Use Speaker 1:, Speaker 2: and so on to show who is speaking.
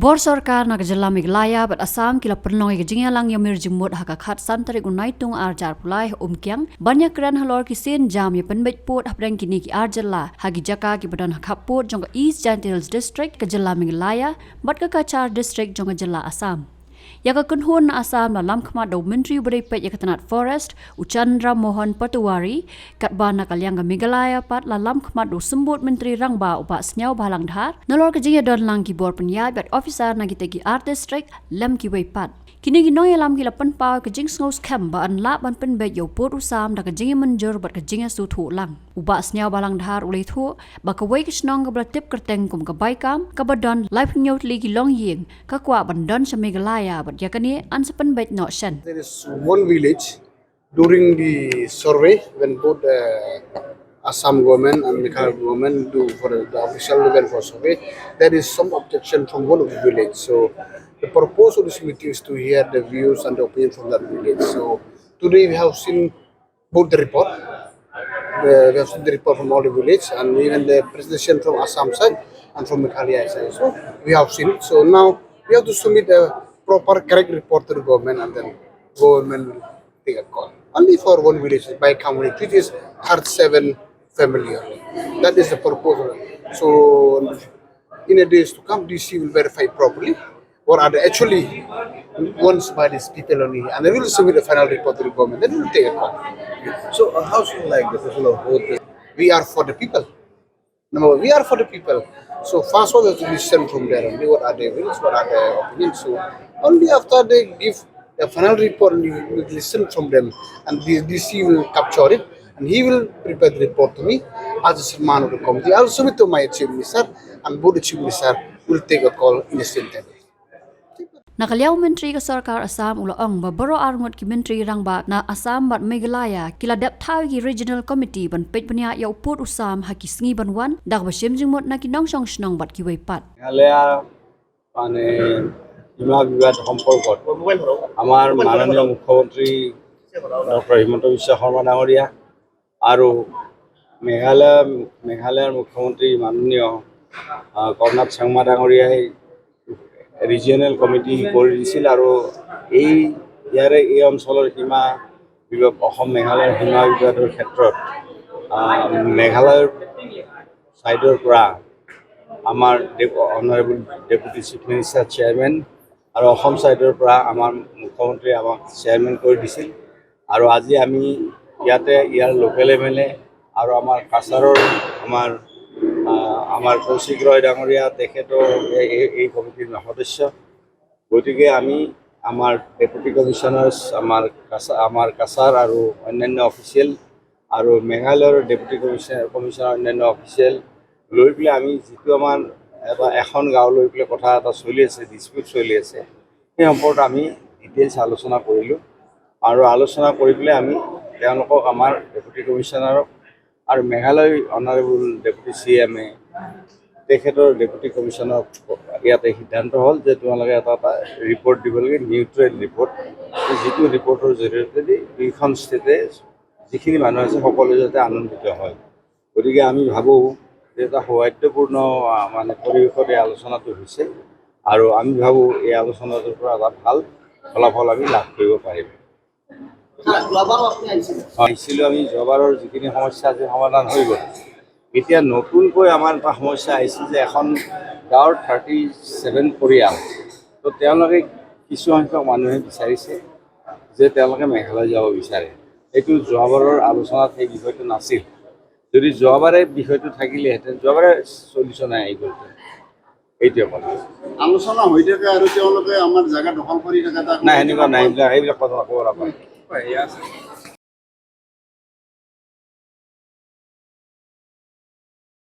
Speaker 1: Kibor Sarkar na Kajala Meghalaya but Assam kila penlong kejingnya lang yamir jemut haka khat santari unai tung arjar pulai umkyang banyak kran halor kisin jam ya pynbeit port hapdang kini ki arjala hagi jaka ki badan hakaput jong East Giant Hills District Kajala Meghalaya but ka Kachar District jong Kajala Assam. Yaka kunhun na Assam na lamkma do Menteri Beripet Yakatanat Forest Uchandra Mohan Patuwari katba na kalyanga Meghalaya pat la lamkma do sembut Menteri Rangba upa Sniawbhalang Dhar nalor kejingya don lang kibor penyai bat officer na gitegi art district lam ki wei pat. Kini ginong lam kila penpau kejing ngos kem ba an la ban pynbeit yo put usam da kejingya menjur bat kejingya su thu lang. Uba Sniawbhalang Dhar ulei thu ba ka wei shnong ka tip kerteng kum ka baikam ka badon life nyot li ki longïing ka kwah bandon sa Meghalaya but yakani an sa pynbeit no shen.
Speaker 2: There is one village during the survey when both Assam government and Meghalaya government do for the official level for survey, there is some objection from one of the village. So the purpose of this meeting is to hear the views and the opinion from that village. So today we have seen both the report. We have seen the report from all the village and even the presentation from Assam side and from Meghalaya side. So we have seen it. So now we have to submit a proper correct report to the government and then government will take a call. Only for one village by community, which is 37 family only. That is the purpose. So in the days to come, DC will verify properly or are they actually ones by these people only, and they will submit a final report to the government. Then we will take a call.
Speaker 3: So how should like the people of both?
Speaker 2: We are for the people. No, we are for the people. So first one has to listen from there only. What are their views? What are their opinions? So only after they give the final report, we will listen from them, and the DC will capture it, and he will prepare the report to me as a chairman of the committee. I will submit to my chief minister, and both the chief minister will take a call in the same time.
Speaker 1: Nakaliaw Menteri ka Sarkar Assam ulaong babaro arngot ki Menteri Rangba na Assam bat Meghalaya kila depthau ki regional committee ban pet bania ya uput usam haki sngi ban wan dak basim jingmot na ki nong shnong bat ki wei pat.
Speaker 3: Meghalaya মানে সীমা বিবাদ সম্পৰ্কত আমাৰ মাননীয় মুখ্যমন্ত্ৰী doctor Himanta Biswa Sarma ডাঙৰীয়া আৰু মেঘালয়ৰ মুখ্যমন্ত্ৰী মাননীয় কৰ্ণাট চাংমা ডাঙৰীয়াই ৰিজিয়নেল কমিটি কৰি দিছিল আৰু এই অঞ্চলৰ সীমা বিবাদ অসম মেঘালয়ৰ সীমা বিবাদৰ ক্ষেত্ৰত মেঘালয়ৰ সাইডৰ পৰা আমাৰ honourable deputy chief minister chairman আৰু অসম সাইডৰ পৰা আমাৰ মুখ্যমন্ত্ৰী আমাক চেয়াৰমেন কৰি দিছিল আৰু আজি আমি ইয়াতে ইয়াৰ লোকেল এমএলএ আৰু আমাৰ কাছাৰৰ আমাৰ কৌশিক ৰয় ডাঙৰীয়া তেখেতৰ এই কমিটিৰ সদস্য গতিকে আমি আমাৰ ডেপুটি কমিশ্যনাৰ্ছ আমাৰ কাছাৰ আৰু অন্যান্য অফিচিয়েল আৰু মেঘালয়ৰ ডেপুটি কমিশ্যনাৰ অন্যান্য অফিচিয়েল লৈ পেলাই আমি যিটো আমাৰ এখন গাঁও লৈ পেলাই কথা এটা চলি আছে ডিসপিউট চলি আছে সেই সম্পৰ্কত আমি ডিটেইলছ আলোচনা কৰিলোঁ আৰু আলোচনা কৰি পেলাই আমি তেওঁলোকক আমাৰ ডেপুটি কমিশ্যনাৰক আৰু মেঘালয় অনাৰেবল ডেপুটি CMA তেখেতৰ ডেপুটি কমিশ্যনাৰক ইয়াতে সিদ্ধান্ত হ'ল যে তোমালোকে এটা ৰিপৰ্ট দিব লাগে নিউট্ৰেল ৰিপৰ্ট যিটো ৰিপৰ্টৰ জৰিয়তে দুইখন ষ্টেটে যিখিনি মানুহ আছে সকলো যাতে আনন্দিত হয় গতিকে আমি ভাবোঁ যে এটা সৌহাৰ্দ্যপূৰ্ণ মানে পৰিৱেশত এই আলোচনাটো হৈছে আৰু আমি ভাবোঁ এই আলোচনাটোৰ পৰা এটা ভাল ফলাফল আমি লাভ কৰিব পাৰিম আহিছিলোঁ আমি যোৱাবাৰৰ যিখিনি সমস্যা আছে সমাধান হৈ গ'ল এতিয়া নতুনকৈ আমাৰ এটা সমস্যা আহিছে যে এখন গাঁৱৰ 37 পৰিয়াল তো তেওঁলোকে কিছু সংখ্যক মানুহে বিচাৰিছে যে তেওঁলোকে মেঘালয় যাব বিচাৰে এইটো যোৱাবাৰৰ আলোচনাত সেই বিষয়টো নাছিল যদি যোৱাবাৰে বিষয়টো থাকিলেহেঁতেন যোৱাবাৰে সলিউশ্যন আহি গ'ল এইটোৱে কথা
Speaker 4: আলোচনা হৈ থাকে আৰু তেওঁলোকে আমাৰ জাগা দখল কৰি থাকে
Speaker 3: নাই সেনেকুৱা নাই এইবিলাক কথা ক'ব নাপায়